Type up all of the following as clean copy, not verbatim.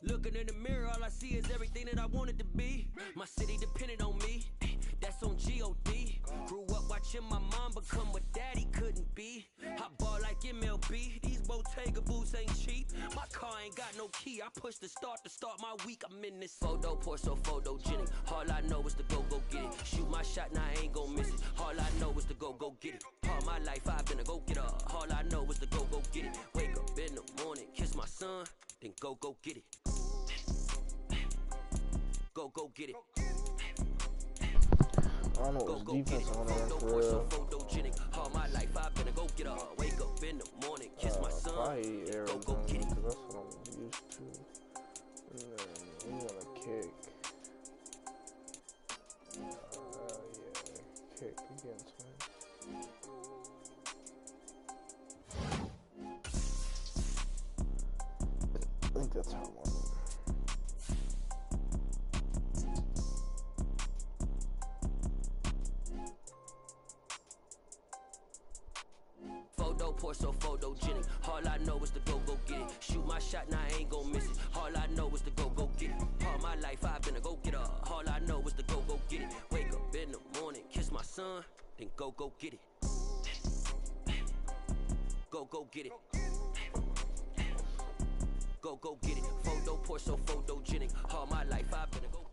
Looking in the mirror, all I see is everything that I wanted to be. My city depended on me, that's on G.O.D. Grew up watching my mom become what daddy couldn't be. I ball like MLB, these Bottega boots ain't cheap. My car ain't got no key, I push the start to start my week. I'm in this photo, pour so photogenic. All I know is to go get it. Shoot my shot, now I ain't gon' miss it. All I know is to go get it. All my life I've been a go-getter. All I know is to go get it. Wake up in the morning, kiss my son, then go get it. Go get it. I don't know what the defense on there for real. All my life I've been a go-getter. Wake up in the morning, kiss my son, I hate Arizona because that's what I'm used to. We want to kick. Yeah, kick against me. I think that's how I want it. Pour so photogenic. All I know is to go get it. Shoot my shot, now I ain't gon' miss it. All I know is to go get it. All my life I've been a go-getter. All I know is to go get it. Wake up in the morning, kiss my son, then go get it. Go get it. Go get it. Photo pour so photogenic. All my life I've been a go-getter.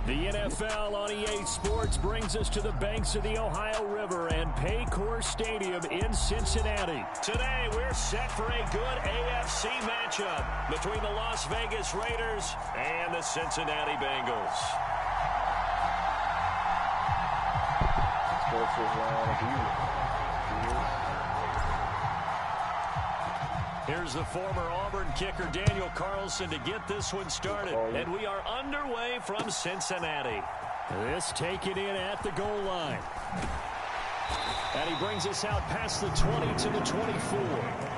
The NFL on EA Sports brings us to the banks of the Ohio River and Paycor Stadium in Cincinnati. Today, we're set for a good AFC matchup between the Las Vegas Raiders and the Cincinnati Bengals. Here's the former Auburn kicker Daniel Carlson to get this one started. And we are underway from Cincinnati. This taken in at the goal line. And he brings us out past the 20 to the 24.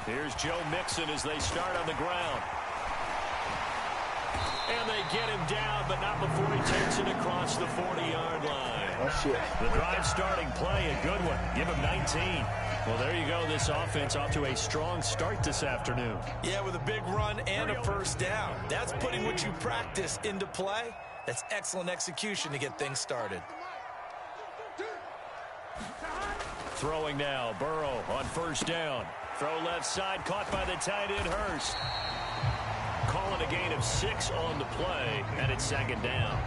Here's Joe Mixon as they start on the ground. And they get him down, but not before he takes it across the 40-yard line. Oh, shit. The drive starting play, a good one. Give him 19. Well, there you go. This offense off to a strong start this afternoon. Yeah, with a big run and a first down. That's putting what you practice into play. That's excellent execution to get things started. Throwing now, Burrow on first down. Throw left side, caught by the tight end, Hurst. Calling a gain of 6 on the play, and it's second down.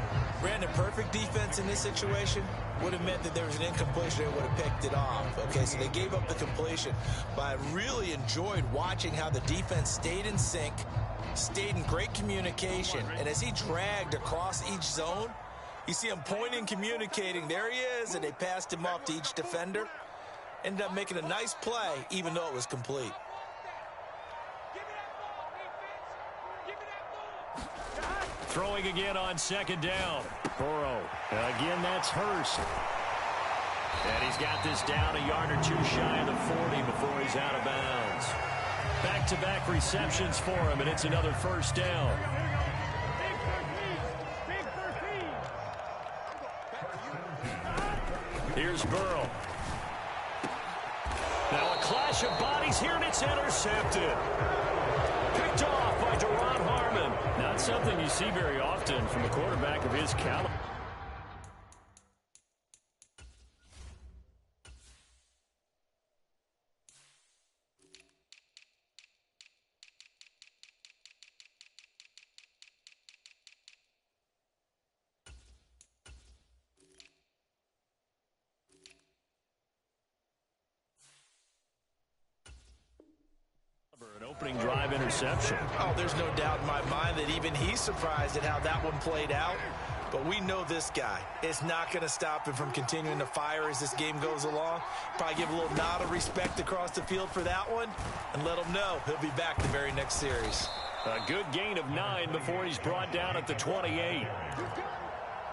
Brandon, perfect defense in this situation would have meant that there was an incompletion and would have picked it off. Okay, so they gave up the completion, but I really enjoyed watching how the defense stayed in sync, stayed in great communication, and as he dragged across each zone, you see him pointing, communicating. There he is, and they passed him off to each defender. Ended up making a nice play, even though it was complete. Throwing again on second down. Burrow. Again, that's Hurst. And he's got this down a yard or two shy of the 40 before he's out of bounds. Back-to-back receptions for him, and it's another first down. Here's Burrow. Now a clash of bodies here, and it's intercepted. Picked off by Deron Harmon. Not something you see very often from a quarterback of his caliber. An opening drive interception. Oh, there's no doubt in my mind that even he's surprised at how that one played out. But we know this guy. It's not going to stop him from continuing to fire as this game goes along. Probably give a little nod of respect across the field for that one and let him know he'll be back the very next series. A good gain of 9 before he's brought down at the 28.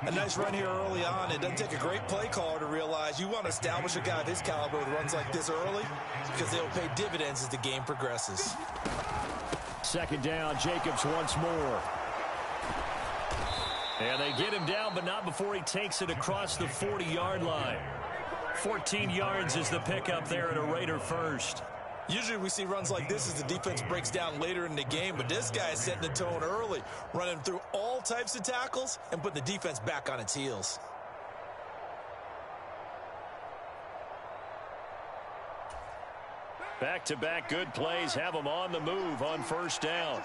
A nice run here early on. It doesn't take a great play caller to realize you want to establish a guy of his caliber with runs like this early because they'll pay dividends as the game progresses. Second down, Jacobs once more. And they get him down, but not before he takes it across the 40-yard line. 14 yards is the pickup there at a Raider first. Usually we see runs like this as the defense breaks down later in the game, but this guy is setting the tone early, running through all types of tackles and putting the defense back on its heels. Back-to-back good plays have them on the move on first down.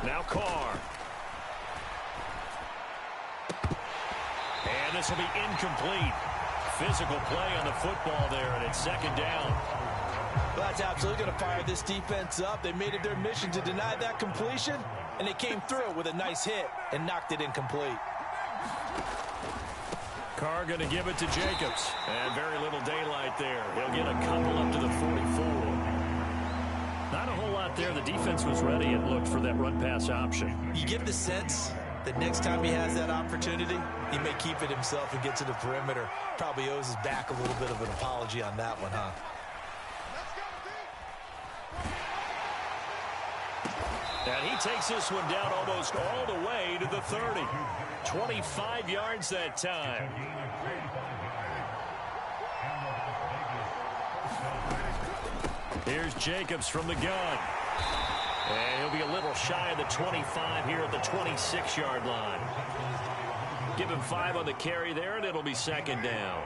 Now Carr. And this will be incomplete. Physical play on the football there, and it's second down. Well, that's absolutely going to fire this defense up. They made it their mission to deny that completion, and they came through with a nice hit and knocked it incomplete. Carr going to give it to Jacobs. And very little daylight there. He'll get a couple up to the 44. Not a whole lot there. The defense was ready and looked for that run-pass option. You get the sense that next time he has that opportunity, he may keep it himself and get to the perimeter. Probably owes his back a little bit of an apology on that one, huh? And he takes this one down almost all the way to the 30. 25 yards that time. Here's Jacobs from the gun. And he'll be a little shy of the 25 here at the 26-yard line. Give him 5 on the carry there, and it'll be second down.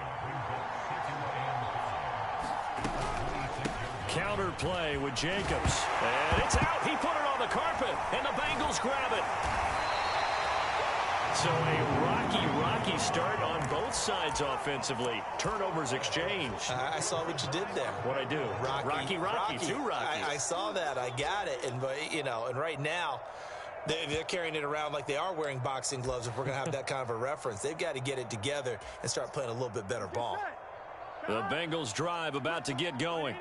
Counter play with Jacobs. And it's out. He put it on the carpet, and the Bengals grab it. So a rocky start on both sides offensively. Turnovers exchanged. I saw what you did there. What'd I do? Rocky. Two Rockies. I saw that. I got it. And, and right now, they're carrying it around like they are wearing boxing gloves if we're going to have that kind of a reference. They've got to get it together and start playing a little bit better ball. The Bengals drive about to get going.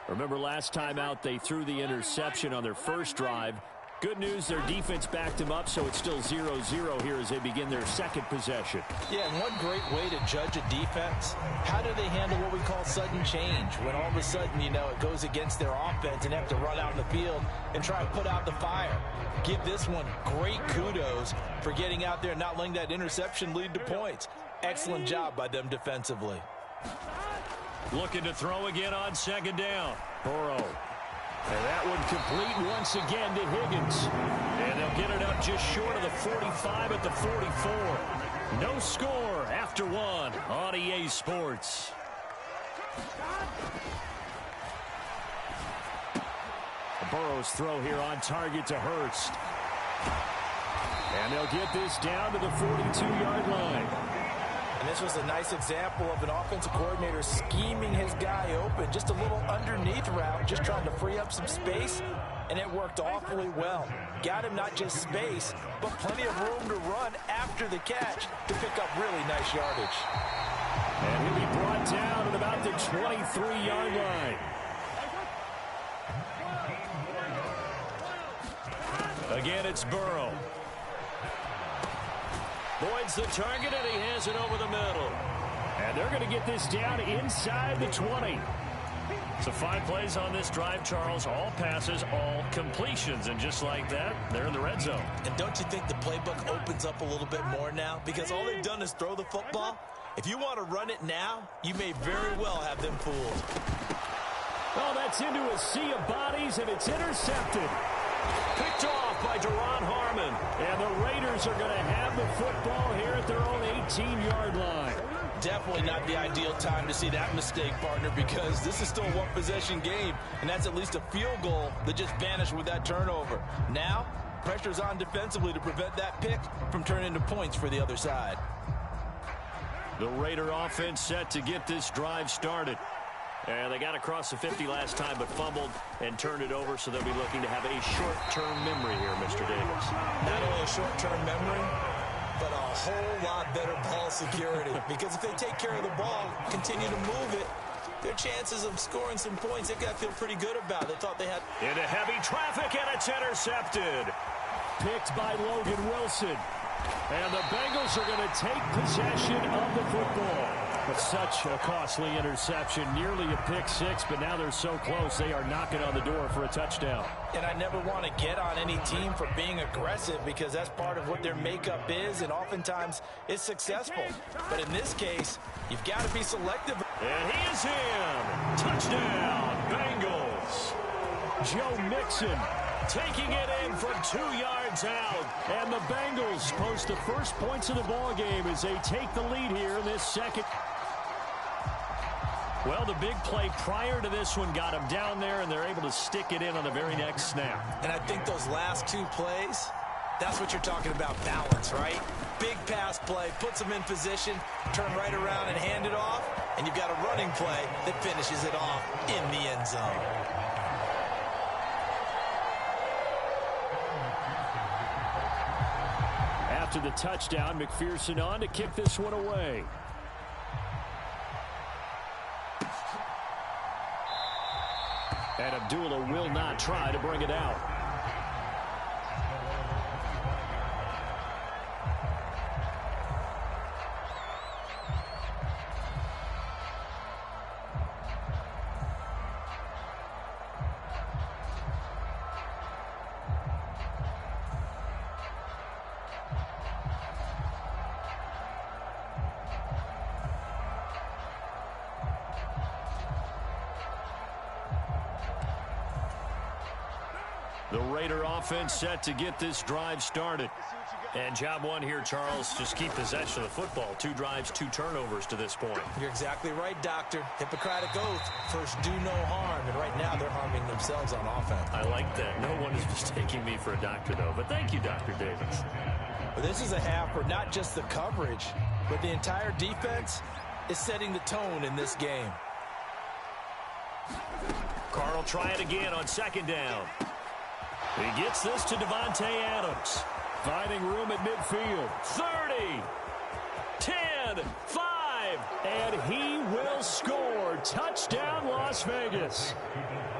Remember last time out they threw the interception on their first drive. Good news, their defense backed them up, so it's still 0-0 here as they begin their second possession. Yeah, and one great way to judge a defense, how do they handle what we call sudden change? When all of a sudden, it goes against their offense and they have to run out in the field and try and put out the fire. Give this one great kudos for getting out there and not letting that interception lead to points. Excellent job by them defensively. Looking to throw again on second down. Burrow. And that one complete once again to Higgins. And they'll get it up just short of the 45 at the 44. No score after one on EA Sports. Burrow's throw here on target to Hurst. And they'll get this down to the 42-yard line. And this was a nice example of an offensive coordinator scheming his guy open. Just a little underneath route, just trying to free up some space, and it worked awfully well. Got him not just space, but plenty of room to run after the catch to pick up really nice yardage. And he'll be brought down at about the 23-yard line. Again, it's Burrow. Boyd's the target, and he has it over the middle. And they're going to get this down inside the 20. So 5 plays on this drive, Charles. All passes, all completions. And just like that, they're in the red zone. And don't you think the playbook opens up a little bit more now? Because all they've done is throw the football. If you want to run it now, you may very well have them fooled. Oh, that's into a sea of bodies, and it's intercepted. Picked off by Duron Harmon. And the Raiders are going to have the football here at their own 18-yard line. Definitely not the ideal time to see that mistake, partner, because this is still a one-possession game, and that's at least a field goal that just vanished with that turnover. Now, pressure's on defensively to prevent that pick from turning into points for the other side. The Raider offense set to get this drive started. And they got across the 50 last time but fumbled and turned it over, so they'll be looking to have a short-term memory here, Mr. Davis. Not only a short-term memory, but a whole lot better ball security. Because if they take care of the ball, continue to move it, their chances of scoring some points, they've got to feel pretty good about it. They thought they had... Into heavy traffic, and it's intercepted. Picked by Logan Wilson. And the Bengals are going to take possession of the football. But such a costly interception, nearly a pick six, but now they're so close they are knocking on the door for a touchdown. And I never want to get on any team for being aggressive because that's part of what their makeup is, and oftentimes it's successful. But in this case, you've got to be selective. And he is in. Touchdown, Bengals. Joe Mixon taking it in from 2 yards out. And the Bengals post the first points of the ball game as they take the lead here in this second. Well, the big play prior to this one got them down there, and they're able to stick it in on the very next snap. And I think those last two plays, that's what you're talking about, balance, right? Big pass play, puts them in position, turn right around and hand it off, and you've got a running play that finishes it off in the end zone. After the touchdown, McPherson on to kick this one away. And Abdullah will not try to bring it out. The Raider offense set to get this drive started. And job one here, Charles, just keep possession of the football. 2 drives, 2 turnovers to this point. You're exactly right, Doctor. Hippocratic oath. First, do no harm. And right now, they're harming themselves on offense. I like that. No one is mistaking me for a doctor, though. But thank you, Dr. Davis. Well, this is a half where not just the coverage, but the entire defense is setting the tone in this game. Carr will try it again on second down. He gets this to Devontae Adams. Finding room at midfield. 30, 10, 5, and he will score. Touchdown, Las Vegas.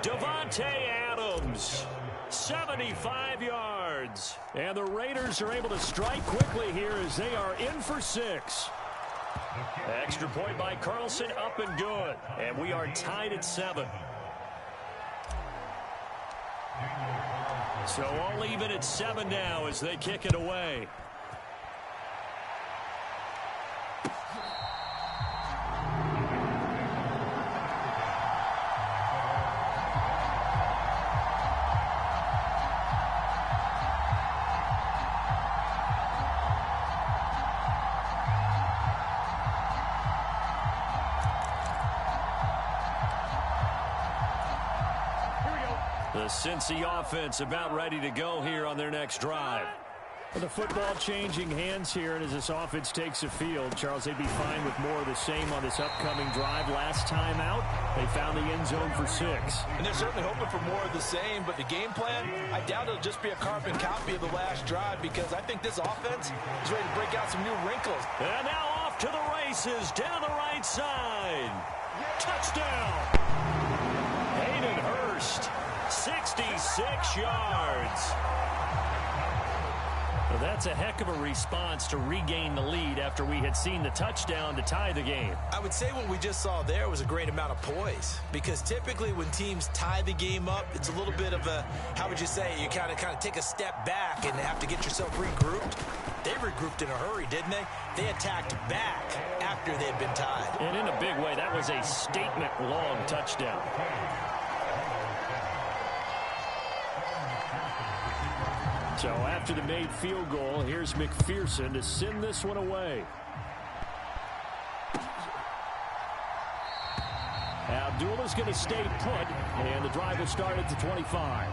Devontae Adams, 75 yards. And the Raiders are able to strike quickly here as they are in for 6. Extra point by Carlson, up and good. And we are tied at 7. So all even at 7 now as they kick it away. The Cincy offense about ready to go here on their next drive. Well, the football changing hands here, and as this offense takes the field, Charles, they'd be fine with more of the same on this upcoming drive. Last time out, they found the end zone for 6. And they're certainly hoping for more of the same, but the game plan, I doubt it'll just be a carbon copy of the last drive because I think this offense is ready to break out some new wrinkles. And now off to the races down the right side. Touchdown! Hayden Hurst. 66 yards. Well, that's a heck of a response to regain the lead after we had seen the touchdown to tie the game. I would say what we just saw there was a great amount of poise because typically when teams tie the game up, it's a little bit of a, how would you say, you kind of take a step back and have to get yourself regrouped. They regrouped in a hurry, didn't they? They attacked back after they had been tied. And in a big way, that was a statement-long touchdown. So after the made field goal, here's McPherson to send this one away. Abdullah's going to stay put, and the drive will start at the 25.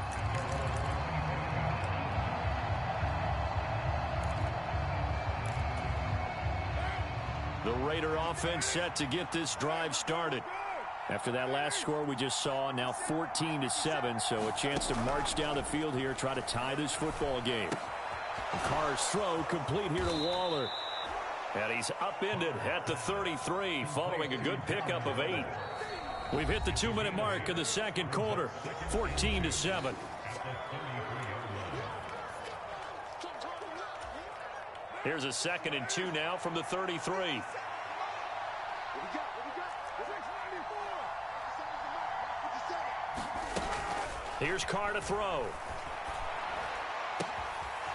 The Raider offense set to get this drive started. After that last score we just saw, now 14-7, so a chance to march down the field here, try to tie this football game. Carr's throw complete here to Waller. And he's upended at the 33 following a good pickup of 8. We've hit the 2-minute mark of the second quarter, 14-7. Here's a 2nd and 2 now from the 33. Here's Carr to throw.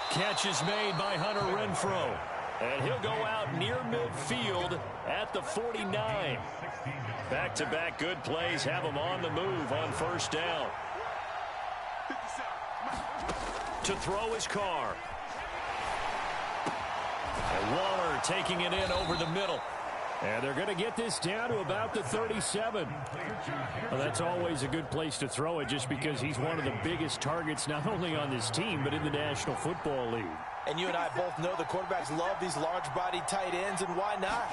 Catch is made by Hunter Renfrow. And he'll go out near midfield at the 49. Back-to-back good plays have him on the move on first down. To throw is Carr. And Waller taking it in over the middle. And they're going to get this down to about the 37. Well, that's always a good place to throw it just because he's one of the biggest targets not only on this team but in the National Football League. And you and I both know the quarterbacks love these large-bodied tight ends, and why not?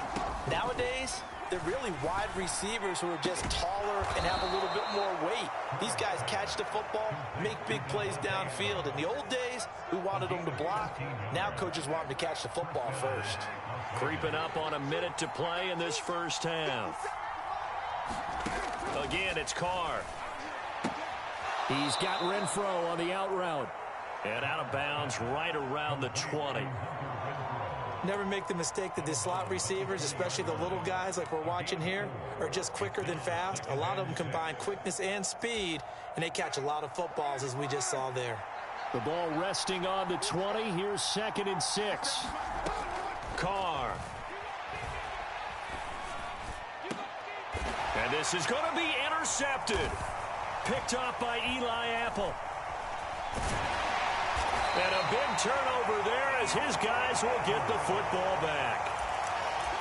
Nowadays, they're really wide receivers who are just taller and have a little bit more weight. These guys catch the football, make big plays downfield. In the old days, we wanted them to block. Now coaches want them to catch the football first. Creeping up on a minute to play in this first half. Again, it's Carr. He's got Renfrow on the out route. And out of bounds right around the 20. Never make the mistake that the slot receivers, especially the little guys like we're watching here, are just quicker than fast. A lot of them combine quickness and speed, and they catch a lot of footballs, as we just saw there. The ball resting on the 20. Here's 2nd and 6. Carr. And this is going to be intercepted. Picked off by Eli Apple. And a big turnover there as his guys will get the football back.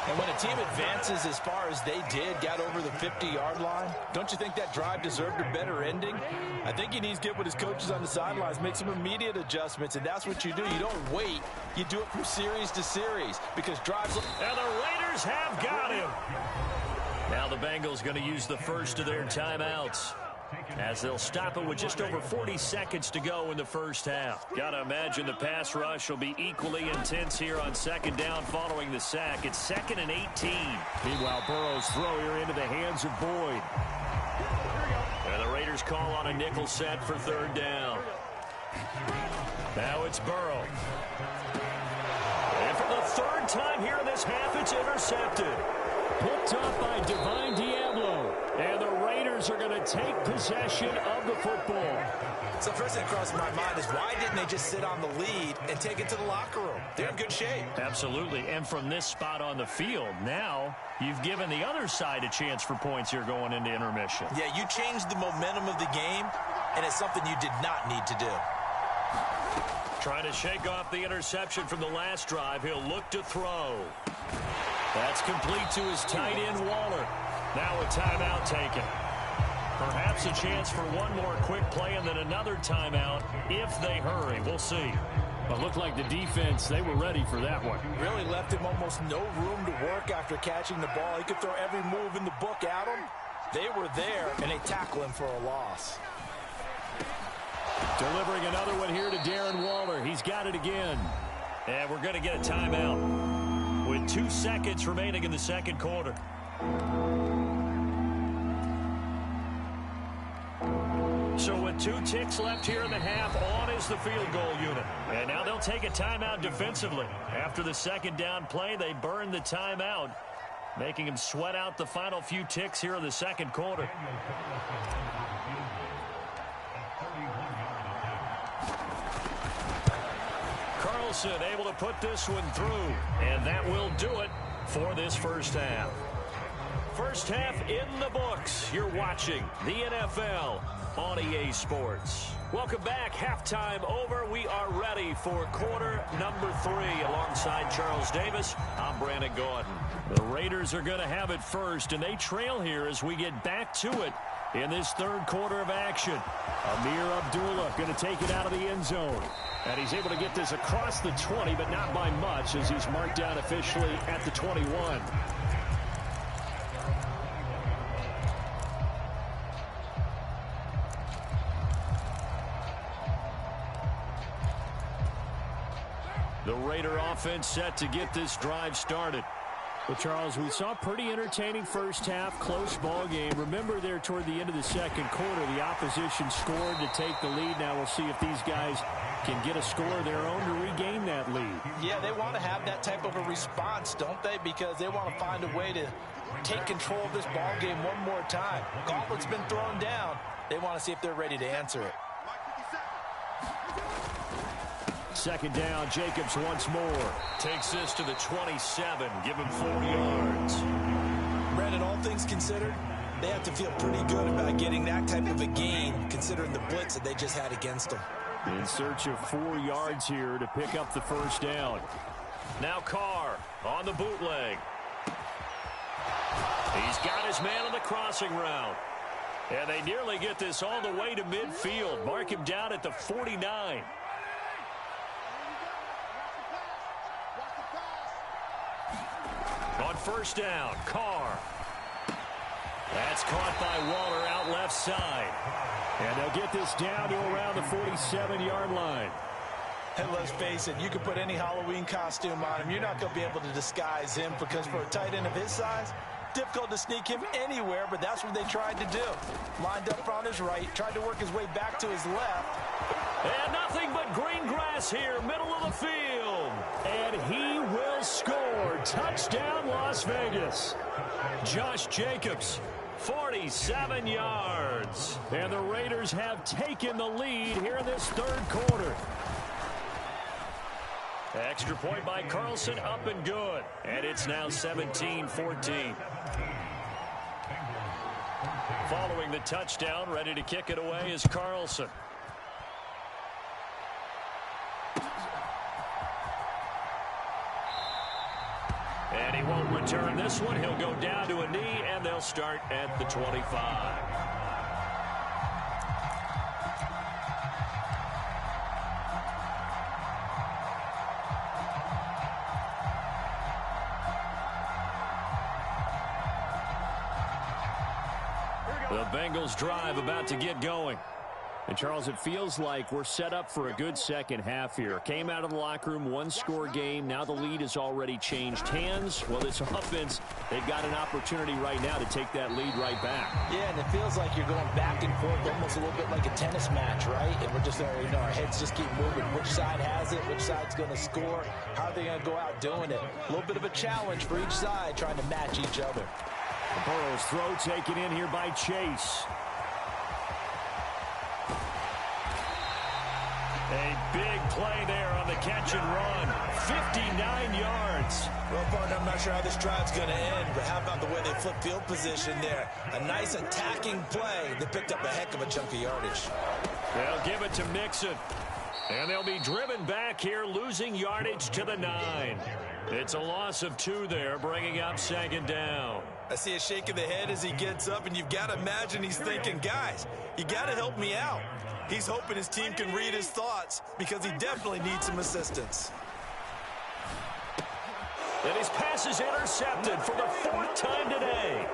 And when a team advances as far as they did, got over the 50-yard line, don't you think that drive deserved a better ending? I think he needs to get with his coaches on the sidelines, make some immediate adjustments, and that's what you do. You don't wait. You do it from series to series because drives... And the Raiders have got him. Now the Bengals going to use the first of their timeouts, as they'll stop it with just over 40 seconds to go in the first half. Got to imagine the pass rush will be equally intense here on 2nd down following the sack. It's 2nd and 18. Meanwhile, Burrow's throw here into the hands of Boyd. And the Raiders call on a nickel set for 3rd down. Now it's Burrow. And for the 3rd time here in this half, it's intercepted. Picked up by Divine Diablo. And the Raiders are going to take possession of the football. So first thing that crosses my mind is why didn't they just sit on the lead and take it to the locker room? They're in good shape. Absolutely. And from this spot on the field, now you've given the other side a chance for points here going into intermission. Yeah, you changed the momentum of the game, and it's something you did not need to do. Trying to shake off the interception from the last drive. He'll look to throw. That's complete to his tight end, Waller. Now a timeout taken. Perhaps a chance for one more quick play and then another timeout if they hurry. We'll see. But looked like the defense, they were ready for that one. Really left him almost no room to work after catching the ball. He could throw every move in the book at him. They were there, and they tackle him for a loss. Delivering another one here to Darren Waller. He's got it again. And we're going to get a timeout with 2 seconds remaining in the second quarter. So with 2 ticks left here in the half, on is the field goal unit. And now they'll take a timeout defensively. After the 2nd down play, they burn the timeout, making him sweat out the final few ticks here in the second quarter. Carlson able to put this one through, and that will do it for this first half. First half in the books. You're watching the NFL on EA Sports. Welcome back. Halftime over. We are ready for quarter number 3. Alongside Charles Davis, I'm Brandon Gordon. The Raiders are going to have it first, and they trail here as we get back to it in this third quarter of action. Amir Abdullah going to take it out of the end zone. And he's able to get this across the 20, but not by much, as he's marked down officially at the 21. Raider offense set to get this drive started. Well, Charles, we saw a pretty entertaining first half, close ball game. Remember there toward the end of the second quarter, the opposition scored to take the lead. Now we'll see if these guys can get a score of their own to regain that lead. Yeah, they want to have that type of a response, don't they? Because they want to find a way to take control of this ball game one more time. Gauntlet's been thrown down. They want to see if they're ready to answer it. Second down, Jacobs once more. Takes this to the 27. Give him 4 yards. Brandon, all things considered, they have to feel pretty good about getting that type of a gain, considering the blitz that they just had against them. In search of 4 yards here to pick up the first down. Now Carr on the bootleg. He's got his man on the crossing route. And they nearly get this all the way to midfield. Mark him down at the 49. On first down, Carr. That's caught by Waller out left side. And they'll get this down to around the 47-yard line. And let's face it, you can put any Halloween costume on him. You're not going to be able to disguise him because for a tight end of his size, difficult to sneak him anywhere, but that's what they tried to do. Lined up on his right, tried to work his way back to his left. And nothing but green grass here, middle of the field. And he will score. Touchdown, Las Vegas. Josh Jacobs, 47 yards. And the Raiders have taken the lead here in this third quarter. Extra point by Carlson, up and good. And it's now 17-14. Following the touchdown, ready to kick it away is Carlson. And he won't return this one. He'll go down to a knee, and they'll start at the 25. The Bengals drive about to get going. And, Charles, it feels like we're set up for a good second half here. Came out of the locker room, one-score game. Now the lead has already changed hands. Well, this offense, they've got an opportunity right now to take that lead right back. Yeah, and it feels like you're going back and forth almost a little bit like a tennis match, right? And we're just, our heads just keep moving. Which side has it? Which side's going to score? How are they going to go out doing it? A little bit of a challenge for each side trying to match each other. Burrow's throw taken in here by Chase. A big play there on the catch and run. 59 yards. Well, partner, I'm not sure how this drive's going to end, but how about the way they flip field position there? A nice attacking play. They picked up a heck of a chunk of yardage. They'll give it to Mixon. And they'll be driven back here, losing yardage to the 9. It's a loss of 2 there, bringing up second down. I see a shake of the head as he gets up, and you've got to imagine he's thinking, guys, you got to help me out. He's hoping his team can read his thoughts because he definitely needs some assistance. And his pass is intercepted for the 4th time today.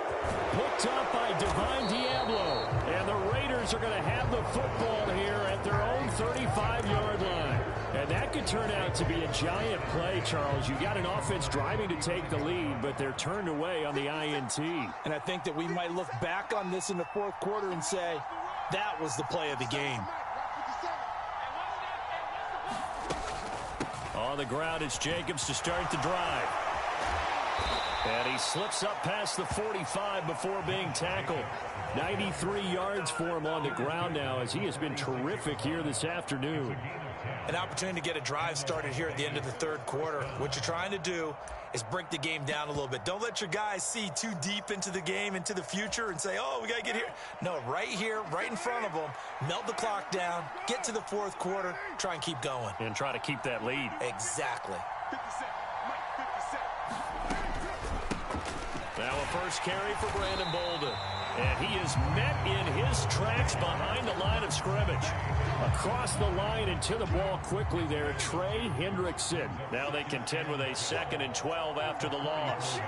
Picked up by Divine Diablo. And the Raiders are going to have the football here at their own 35-yard line. And that could turn out to be a giant play, Charles. You got an offense driving to take the lead, but they're turned away on the INT. And I think that we might look back on this in the fourth quarter and say, that was the play of the game. On the ground, it's Jacobs to start the drive. And he slips up past the 45 before being tackled. 93 yards for him on the ground now as he has been terrific here this afternoon. An opportunity to get a drive started here at the end of the third quarter. What you're trying to do is break the game down a little bit. Don't let your guys see too deep into the game, into the future, and say, oh, we got to get here. No, right here, right in front of them, melt the clock down, get to the fourth quarter, try and keep going. And try to keep that lead. Exactly. Now a first carry for Brandon Bolden. And he is met in his tracks behind the line of scrimmage. Across the line and to the ball quickly there, Trey Hendrickson. Now they contend with a 2nd and 12 after the loss.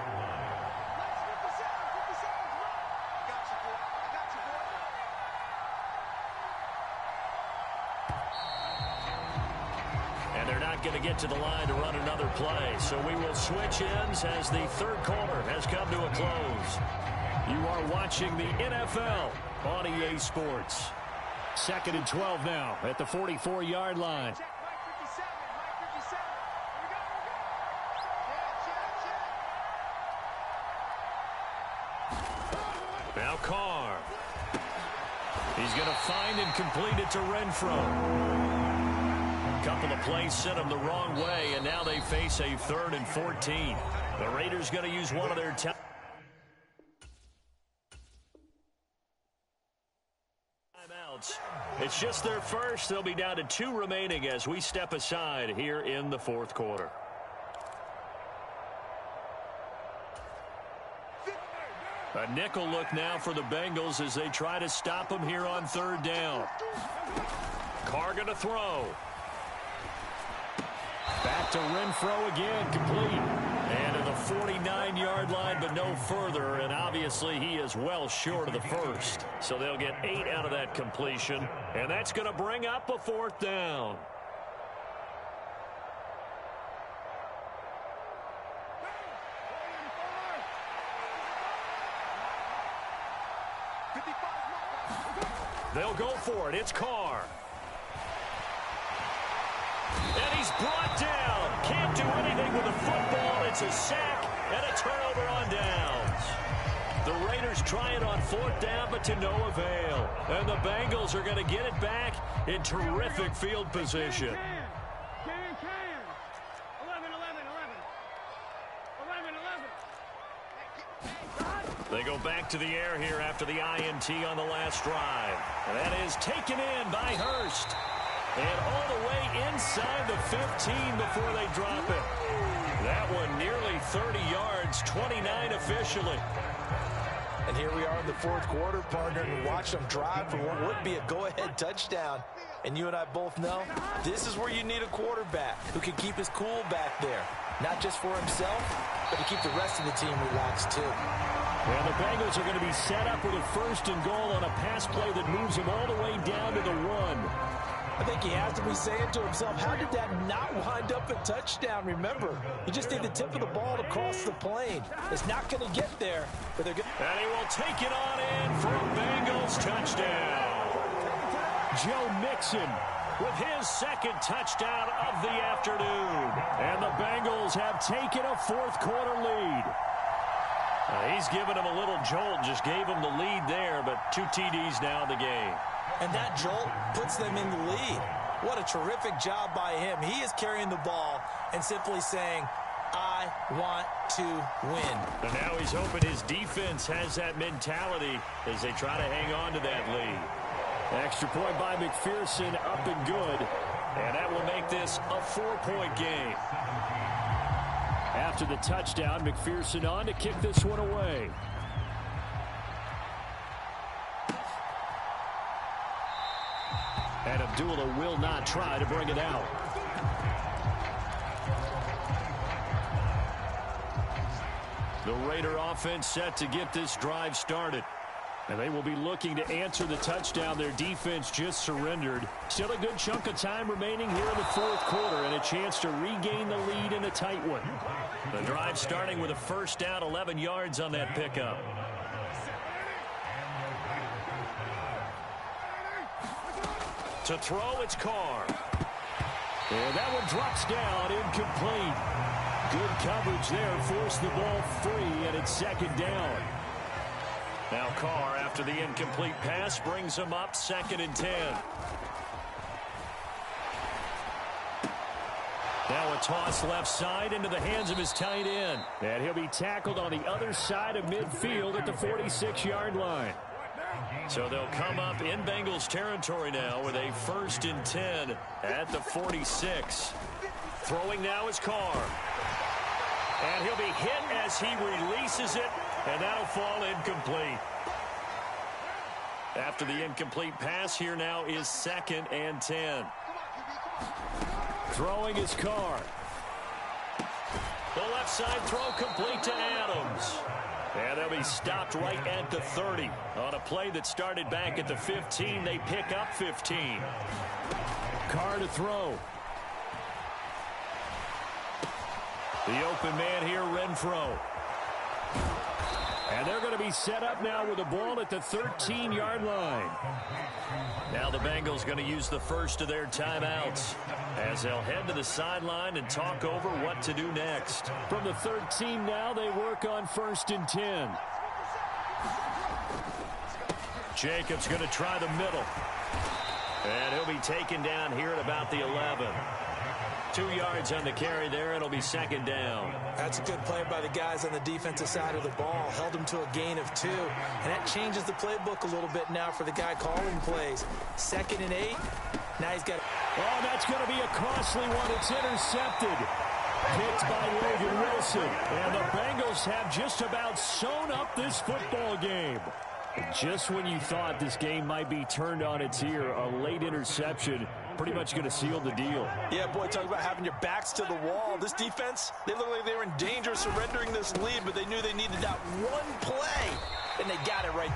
And they're not going to get to the line to run another play. So we will switch ends as the third quarter has come to a close. You are watching the NFL on EA Sports. 2nd and 12 now at the 44-yard line. Now Carr. He's going to find and complete it to Renfro. Couple of plays sent him the wrong way, and now they face a 3rd and 14. The Raiders going to use one of their timeouts. It's just their first. They'll be down to 2 remaining as we step aside here in the 4th quarter. A nickel look now for the Bengals as they try to stop him here on 3rd down. Carr going to throw. Back to Renfro again, complete. And to the 49-yard line, but no further. And obviously he is well short of the first. So they'll get 8 out of that completion. And that's going to bring up a 4th down. They'll go for it. It's Carr. And he's brought down. Can't do anything with the football. It's a sack and a turnover on downs. The Raiders try it on 4th down, but to no avail. And the Bengals are going to get it back in terrific field position. They go back to the air here after the INT on the last drive. And that is taken in by Hurst. And all the way inside the 15 before they drop it. That one nearly 30 yards, 29 officially. And here we are in the 4th quarter, partner, and watch them drive for what would be a go-ahead touchdown. And you and I both know this is where you need a quarterback who can keep his cool back there. Not just for himself, but to keep the rest of the team relaxed too. Well, the Bengals are going to be set up with a 1st and goal on a pass play that moves them all the way down to the 1. I think he has to be saying to himself, how did that not wind up a touchdown? Remember, you just need the tip of the ball to cross the plane. It's not going to get there, but they're good. And he will take it on in for a Bengals touchdown. Joe Mixon with his 2nd touchdown of the afternoon. And the Bengals have taken a 4th quarter lead. He's given him a little jolt, just gave him the lead there, but 2 TDs now in the game. And that jolt puts them in the lead. What a terrific job by him. He is carrying the ball and simply saying, I want to win. And now he's hoping his defense has that mentality as they try to hang on to that lead. Extra point by McPherson, up and good. And that will make this a 4-point game. After the touchdown, McPherson on to kick this one away. And Abdullah will not try to bring it out. The Raider offense set to get this drive started. And they will be looking to answer the touchdown their defense just surrendered. Still a good chunk of time remaining here in the 4th quarter and a chance to regain the lead in a tight one. The drive starting with a 1st down, 11 yards on that pickup. To throw, it's Carr. And that one drops down, incomplete. Good coverage there, forced the ball free, and it's 2nd down. Now Carr, after the incomplete pass, brings him up 2nd and 10. Now a toss left side into the hands of his tight end. And he'll be tackled on the other side of midfield at the 46-yard line. So they'll come up in Bengals territory now with a 1st and 10 at the 46. Throwing now is Carr. And he'll be hit as he releases it, and that'll fall incomplete. After the incomplete pass, here now is 2nd and 10. Throwing is Carr. The left side throw complete to Adams. And they'll be stopped right at the 30. On a play that started back at the 15, they pick up 15. Carr to throw. The open man here, Renfro. And they're going to be set up now with the ball at the 13-yard line. Now the Bengals going to use the first of their timeouts as they'll head to the sideline and talk over what to do next. From the 13 now, they work on 1st and 10. Jacobs going to try the middle. And he'll be taken down here at about the 11. 2 yards on the carry there. It'll be 2nd down. That's a good play by the guys on the defensive side of the ball. Held him to a gain of 2. And that changes the playbook a little bit now for the guy calling plays. 2nd and 8. Now he's got... Oh, that's going to be a costly one. It's intercepted. Picked by Logan Wilson. And the Bengals have just about sewn up this football game. Just when you thought this game might be turned on its ear, a late interception pretty much going to seal the deal. Yeah, boy, talk about having your backs to the wall. This defense, they look like they were in danger of surrendering this lead, but they knew they needed that one play, and they got it right